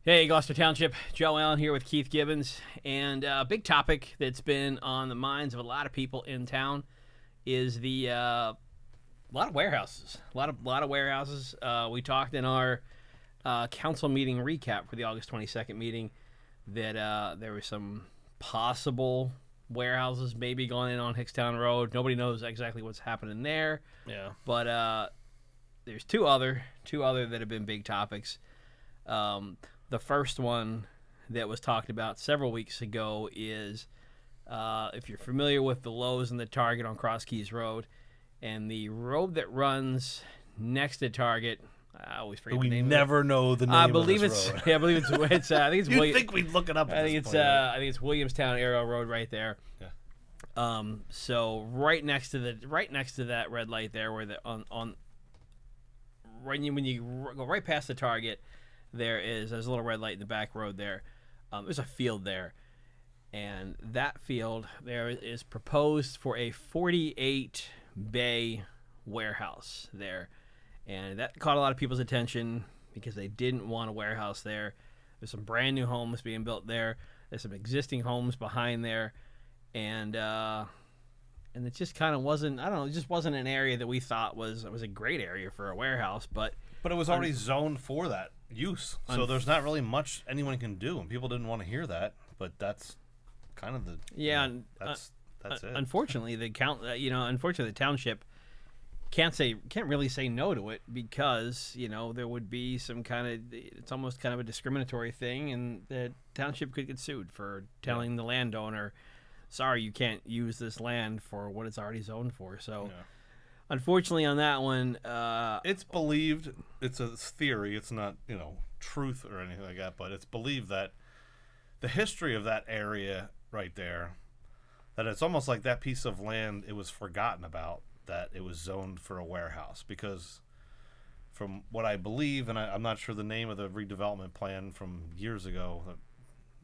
Hey, Gloucester Township. Joe Allen here with Keith Gibbons. And a big topic that's been on the minds of a lot of people in town is the a lot of warehouses. A lot of warehouses. We talked in our council meeting recap for the August 22nd meeting that there were some possible warehouses maybe going in on Hickstown Road. Nobody knows exactly what's happening there. Yeah. But there's two other that have been big topics. The first one that was talked about several weeks ago is if you're familiar with the Lowe's and the Target on Cross Keys Road, and the road that runs next to Target. I always forget the name. We never know the name. Of this road. Yeah, I believe it's. I think it's. You'd think we'd look it up. I think it's Williamstown Arrow Road right there. Yeah. So right next to that red light there, where when you go right past the Target. There's a little red light in the back road there. There's a field there, and that field there is proposed for a 48-bay warehouse there, and that caught a lot of people's attention because they didn't want a warehouse there. There's some brand new homes being built there. There's some existing homes behind there, and it just kind of wasn't. I don't know. It just wasn't an area that we thought was a great area for a warehouse, but it was already zoned for that use, so there's not really much anyone can do, and people didn't want to hear that. But that's kind of the that's it. Unfortunately, the township can't really say no to it because there would be some kind of it's almost kind of a discriminatory thing, and the township could get sued for telling the landowner, sorry, you can't use this land for what it's already zoned for. So. Yeah. Unfortunately, on that one, it's believed. It's a theory. It's not, truth or anything like that. But it's believed that the history of that area right there, that it's almost like that piece of land, it was forgotten about that it was zoned for a warehouse. Because from what I believe, and I'm not sure the name of the redevelopment plan from years ago. I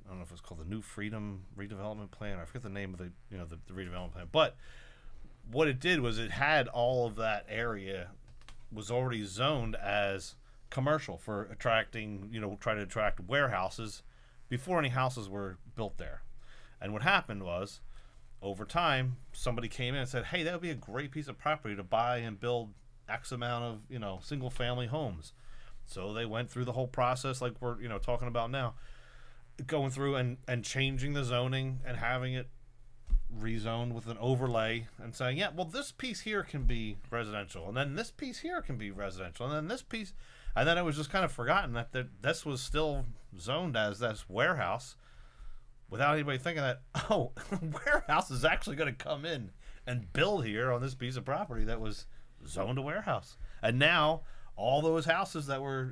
don't know if it's called the New Freedom Redevelopment Plan. I forget the name of the redevelopment plan, but. What it did was it had all of that area was already zoned as commercial for attracting, trying to attract warehouses before any houses were built there. And what happened was, over time, somebody came in and said, hey, that would be a great piece of property to buy and build X amount of, single family homes. So they went through the whole process like we're, talking about now, going through and changing the zoning and having it rezoned with an overlay and saying, yeah, well, this piece here can be residential, and then this piece here can be residential, and then this piece, and then it was just kind of forgotten that this was still zoned as this warehouse without anybody thinking that, warehouse is actually going to come in and build here on this piece of property that was zoned a warehouse. And now all those houses that were,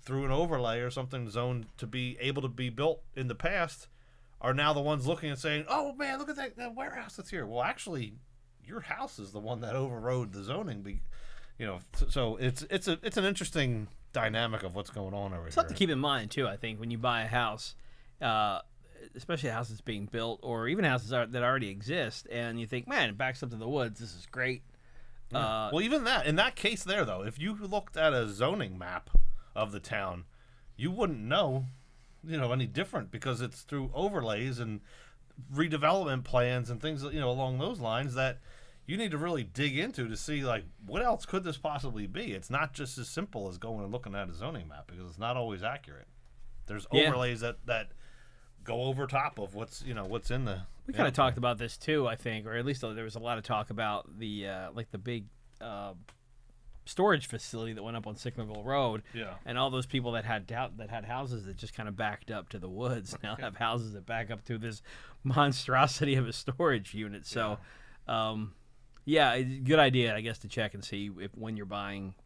through an overlay or something zoned to be able to be built in the past are now the ones looking and saying, oh, man, look at that warehouse that's here. Well, actually, your house is the one that overrode the zoning. So it's an interesting dynamic of what's going on over here. Something to keep in mind, too, I think, when you buy a house, especially a house that's being built or even houses that already exist, and you think, man, it backs up to the woods. This is great. Yeah. Well, even that, in that case there, though, if you looked at a zoning map of the town, you wouldn't know any different because it's through overlays and redevelopment plans and things, along those lines that you need to really dig into to see, like, what else could this possibly be? It's not just as simple as going and looking at a zoning map because it's not always accurate. There's overlays that go over top of what's in the... We kind of talked about this too, I think, or at least there was a lot of talk about the big storage facility that went up on Sicklerville Road, and all those people that had houses that just kind of backed up to the woods now have houses that back up to this monstrosity of a storage unit. So, good idea, I guess, to check and see if when you're buying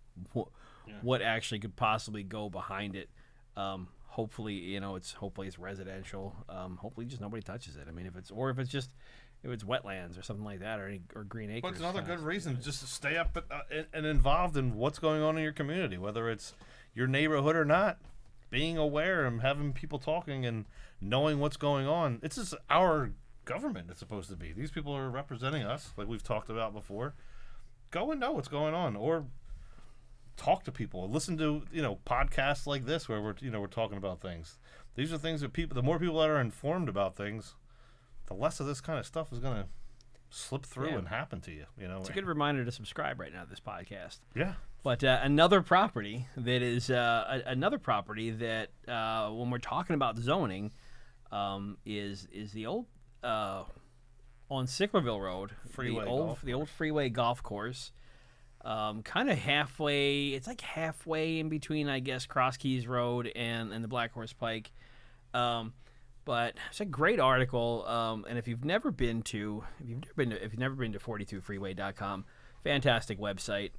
what actually could possibly go behind it. Hopefully, it's residential. Hopefully, just nobody touches it. I mean, if it's wetlands or something like that, or green acres. But it's another good reason just to stay up and involved in what's going on in your community, whether it's your neighborhood or not. Being aware and having people talking and knowing what's going on. It's just our government. It's supposed to be. These people are representing us, like we've talked about before. Go and know what's going on, or talk to people, listen to podcasts like this where we're talking about things. These are things that the more people that are informed about things, the less of this kind of stuff is going to slip through and happen to you. It's a good reminder to subscribe right now to this podcast. Yeah. But another property that is another property that when we're talking about zoning is the old on Sicklerville Road, the old freeway golf course. Kind of halfway. It's like halfway in between, I guess, Cross Keys Road and the Black Horse Pike. But it's a great article. And if you've never been to 42freeway.com, fantastic website.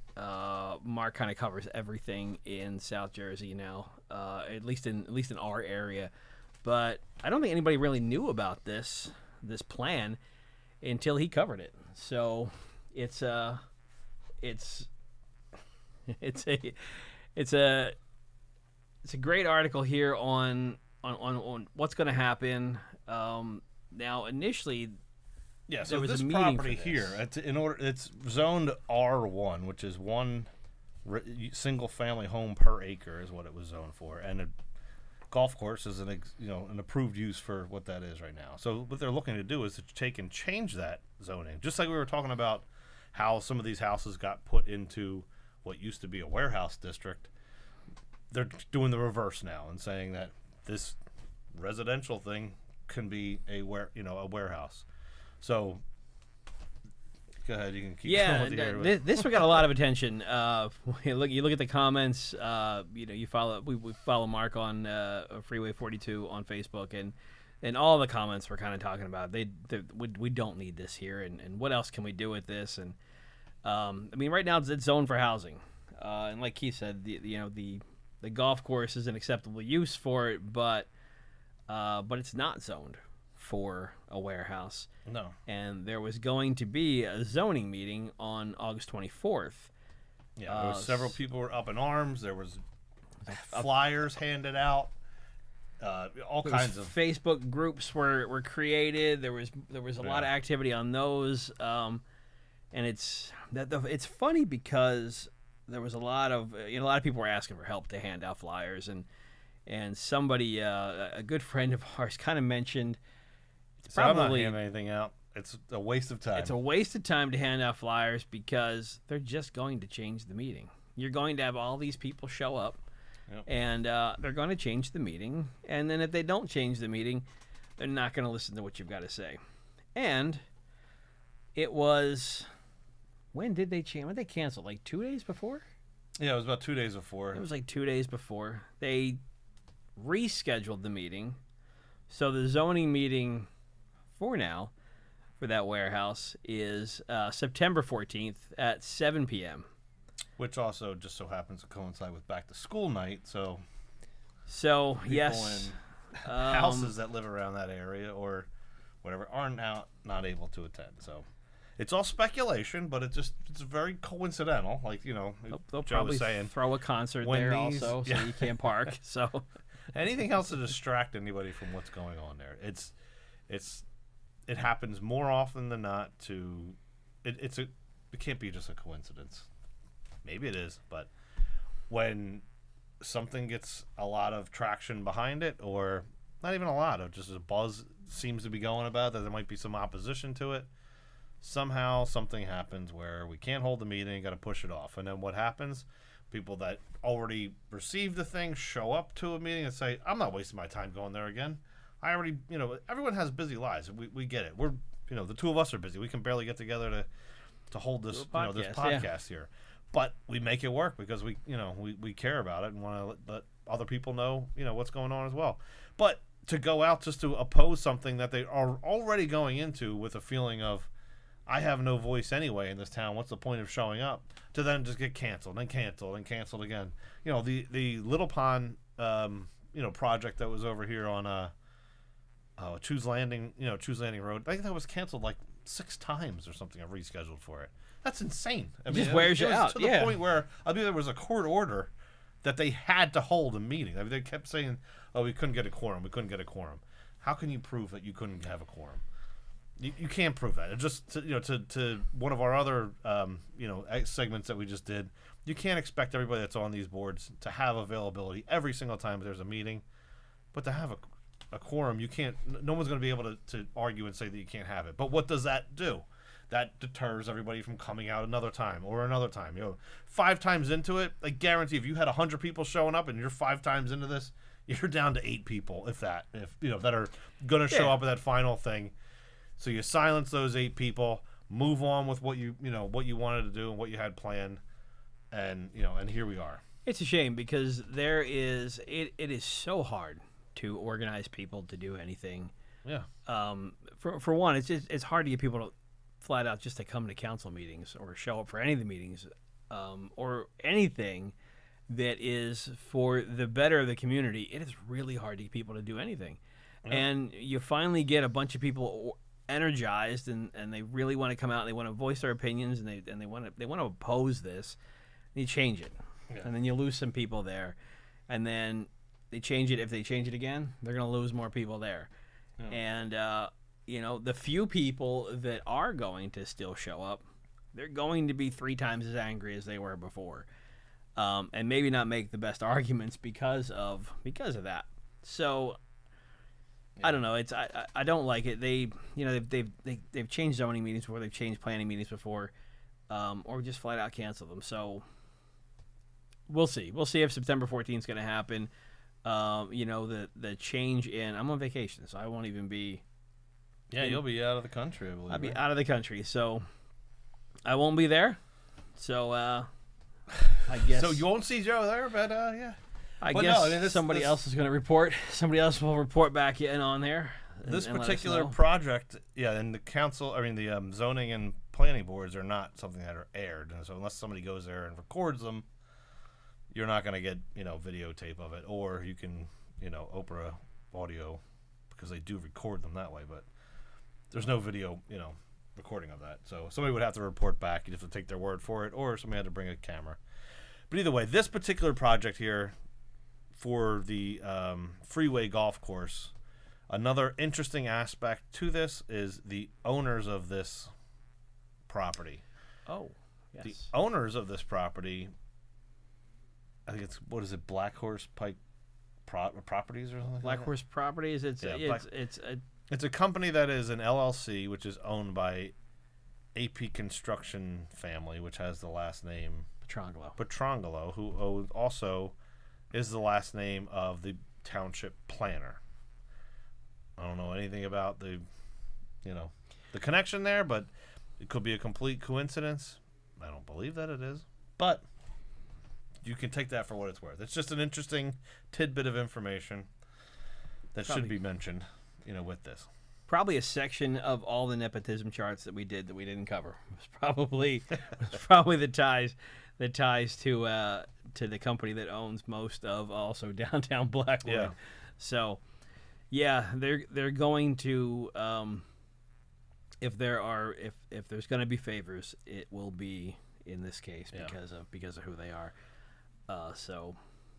Mark kind of covers everything in South Jersey now, at least in our area. But I don't think anybody really knew about this plan until he covered it. So it's a great article here on what's going to happen. Now, initially, so there was this a meeting property for this. here, it's zoned R1, which is one single family home per acre is what it was zoned for, and a golf course is an approved use for what that is right now. So what they're looking to do is to take and change that zoning, just like we were talking about how some of these houses got put into what used to be a warehouse district. They're doing the reverse now and saying that this residential thing can be a warehouse. So go ahead, you can keep going with here. This one got a lot of attention. You look at the comments. We follow Mark on Freeway 42 on Facebook, and all the comments were kind of talking about we don't need this here, and what else can we do with this? And right now it's zoned for housing, and like Keith said, the golf course is an acceptable use for it, but it's not zoned for a warehouse. No. And there was going to be a zoning meeting on August 24th. Yeah, there was several people were up in arms. There was flyers handed out. All kinds of Facebook groups were created. There was a lot of activity on those, and it's funny because there was a lot of people were asking for help to hand out flyers, and somebody a good friend of ours kind of mentioned it's probably I'm not handing anything out. It's a waste of time. It's a waste of time to hand out flyers because they're just going to change the meeting. You're going to have all these people show up. Yep. And they're going to change the meeting. And then if they don't change the meeting, they're not going to listen to what you've got to say. And it was... When did they change? When did they cancel? Like 2 days before? Yeah, it was about 2 days before. It was like 2 days before. They rescheduled the meeting. So the zoning meeting for now, for that warehouse, is September 14th at 7 p.m. Which also just so happens to coincide with back to school night, so yes, in houses that live around that area or whatever are now not able to attend. So it's all speculation, but it's very coincidental. Like they'll Joe probably was saying, throw a concert there also, so you can't park. So anything else to distract anybody from what's going on there. It happens more often than not. It can't be just a coincidence. Maybe it is, but when something gets a lot of traction behind it, or not even a lot of, just a buzz seems to be going about that there might be some opposition to it, somehow something happens where we can't hold the meeting, got to push it off. And then what happens? People that already received the thing show up to a meeting and say, I'm not wasting my time going there again. I already, everyone has busy lives. We get it. We're, the two of us are busy. We can barely get together to hold this, this podcast here. But we make it work because we care about it and want to let other people know, what's going on as well. But to go out just to oppose something that they are already going into with a feeling of, I have no voice anyway in this town. What's the point of showing up? To then just get canceled and canceled and canceled again. The Little Pond, project that was over here on Choose Landing Road. I think that was canceled like 6 times or something. I rescheduled for it. That's insane. I mean, just wears you out. To the point where there was a court order that they had to hold a meeting. I mean, they kept saying, "Oh, we couldn't get a quorum. We couldn't get a quorum." How can you prove that you couldn't have a quorum? You can't prove that. It just to one of our other segments that we just did. You can't expect everybody that's on these boards to have availability every single time there's a meeting, but to have a quorum, you can't. No one's going to be able to argue and say that you can't have it. But what does that do? That deters everybody from coming out another time or another time. 5 times into it, I guarantee if you had 100 people showing up and you're 5 times into this, you're down to 8 people, if that are going to show up at that final thing. So you silence those 8 people, move on with what you wanted to do and what you had planned, and here we are. It's a shame because it is so hard to organize people to do anything. Yeah. For one, it's hard to get people to flat out just to come to council meetings or show up for any of the meetings, or anything that is for the better of the community. It is really hard to get people to do anything. Yeah. And you finally get a bunch of people energized and they really want to come out and they want to voice their opinions and they want to oppose this. And you change it. Yeah. And then you lose some people there. And then they change it. If they change it again, they're going to lose more people there. Yeah. And the few people that are going to still show up, they're going to be 3 times as angry as they were before, and maybe not make the best arguments because of that. So yeah. I don't know. I don't like it. They've changed zoning meetings before. They've changed planning meetings before, or just flat out cancel them. So we'll see. We'll see if September 14th is going to happen. The change in. I'm on vacation, so I won't even be. Yeah, you'll be out of the country, I believe. I'll be out of the country, so I won't be there. So I guess. So you won't see Joe there, but yeah. I guess somebody else is going to report. Somebody else will report back in on there. This particular project, and the council, the zoning and planning boards are not something that are aired. And so unless somebody goes there and records them, you're not going to get videotape of it, or you can Oprah audio because they do record them that way, but. There's no video, recording of that. So somebody would have to report back. You'd have to take their word for it, or somebody had to bring a camera. But either way, this particular project here for the freeway golf course, another interesting aspect to this is the owners of this property. Oh, yes. The owners of this property, I think it's, Black Horse Pike Properties or something? Black Horse Properties? It's a company that is an LLC, which is owned by AP Construction family, which has the last name Petrangelo, who also is the last name of the township planner. I don't know anything about the connection there, but it could be a complete coincidence. I don't believe that it is, but you can take that for what it's worth. It's just an interesting tidbit of information that should be mentioned. With this, probably a section of all the nepotism charts that we did that we didn't cover. It was probably the ties to the company that owns most of also downtown Blackwood. Yeah. So, yeah, they're going to if there's going to be favors, it will be in this case because of who they are. So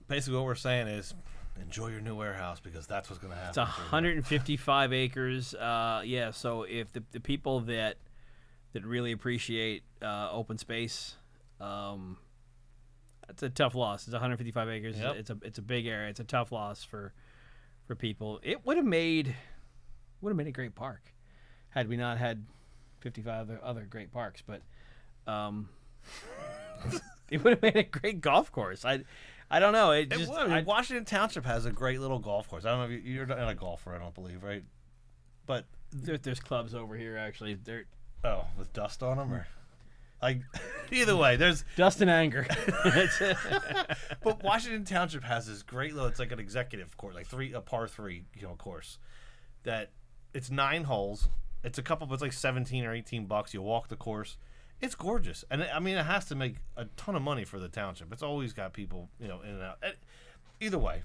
basically, what we're saying is. Enjoy your new warehouse because that's what's going to happen. It's 155 acres. So if the people that really appreciate open space, it's a tough loss. It's 155 acres. Yep. It's a big area. It's a tough loss for people. It would have made a great park had we not had 55 other great parks. But it would have made a great golf course. I don't know. Washington Township has a great little golf course. I don't know if you're not a golfer, I don't believe, right? But there's clubs over here actually. With dust on them, or either way, there's dust and anger. But Washington Township has this great little. It's like an executive course, like a par 3, course. That it's 9 holes. It's it's like $17 or $18. You walk the course. It's gorgeous, and it has to make a ton of money for the township. It's always got people, in and out. Either way,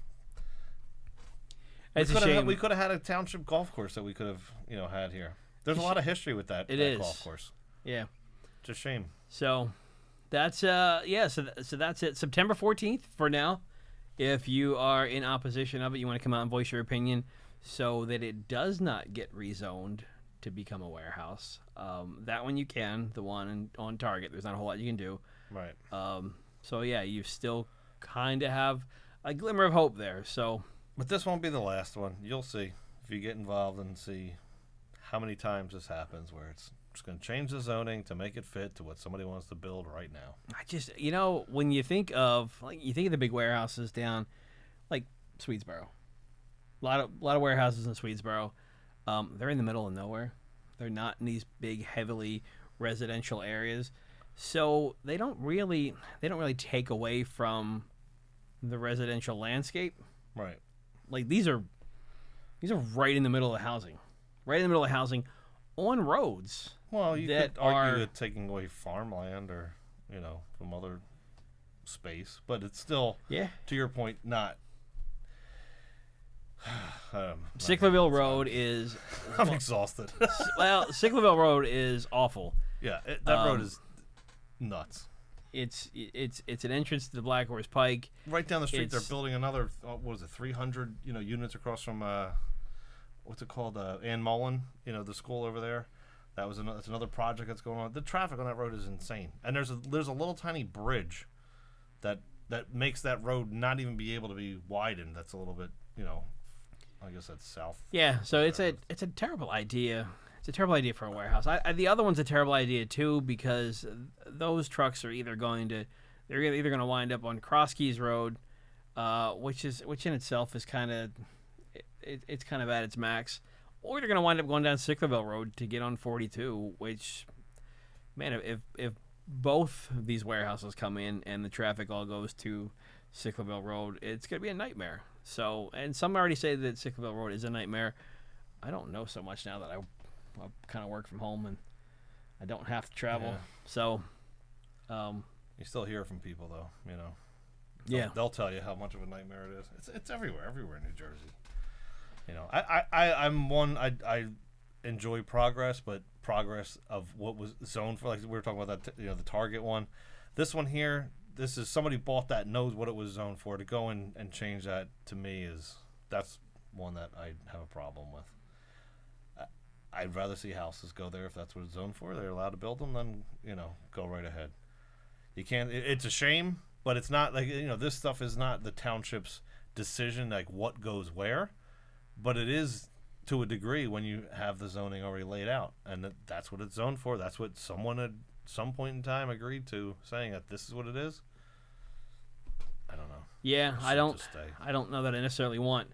it's a shame. We could have had a township golf course that we could have, had here. There's a lot of history with that golf course. Yeah, it's a shame. So that's So that's it. September 14th for now. If you are in opposition of it, you want to come out and voice your opinion, so that it does not get rezoned to become a warehouse. That one you can. The one on Target, there's not a whole lot you can do. Right. So yeah, you still kind of have a glimmer of hope there. So, but this won't be the last one. You'll see if you get involved and see how many times this happens where it's just going to change the zoning to make it fit to what somebody wants to build right now. I just, when you think of the big warehouses down like Swedesboro, a lot of warehouses in Swedesboro. They're in the middle of nowhere. They're not in these big, heavily residential areas, so they don't really take away from the residential landscape. Right. Like these are right in the middle of housing, on roads. Well, you could argue it taking away farmland or from other space, but it's still, to your point, not. Sicklerville Road is. I'm exhausted. Well, Sicklerville Road is awful. Yeah, that road is nuts. It's an entrance to the Black Horse Pike. Right down the street, they're building another. 300 units across from what's it called? Ann Mullen. The school over there. That's another project that's going on. The traffic on that road is insane, and there's a little tiny bridge that makes that road not even be able to be widened. That's a little bit, I guess that's south. Yeah, so it's a terrible idea. It's a terrible idea for a warehouse. The other one's a terrible idea too, because those trucks are either going to wind up on Cross Keys Road, which in itself is kind of it's kind of at its max, or they're going to wind up going down Sicklerville Road to get on 42. Which, man, if both of these warehouses come in and the traffic all goes to Sicklerville Road, it's going to be a nightmare. So, and some already say that Sicklerville Road is a nightmare. I don't know so much now that I kind of work from home and I don't have to travel. Yeah. So, you still hear from people though, Yeah, they'll tell you how much of a nightmare it is. It's everywhere in New Jersey. I'm one. I enjoy progress, but progress of what was zoned for. Like we were talking about that, the Target one. This one here. This is somebody bought that, knows what it was zoned for. To go in and change that, to me, that's one that I have a problem with. I'd rather see houses go there if that's what it's zoned for. They're allowed to build them, then go right ahead. You can't. It's a shame, but it's not like this stuff is not the township's decision, like what goes where, but it is to a degree when you have the zoning already laid out, and that's what it's zoned for. That's what someone at some point in time agreed to, saying that this is what it is. I don't know. Yeah, I don't know that I necessarily want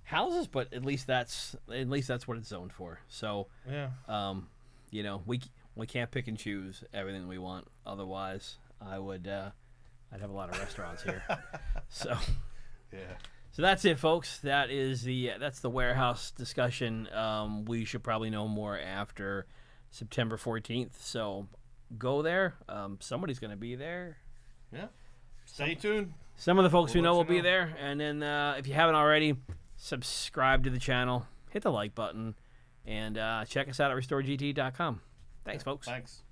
houses, but at least that's what it's zoned for. So yeah, we can't pick and choose everything we want. Otherwise, I'd have a lot of restaurants here. So yeah. So that's it, folks. That's the warehouse discussion. We should probably know more after September 14th. So go there. Somebody's going to be there. Yeah. Stay tuned. Some of the folks we know will be there. And then if you haven't already, subscribe to the channel, hit the like button, and check us out at RestoreGT.com. Thanks, folks. Thanks.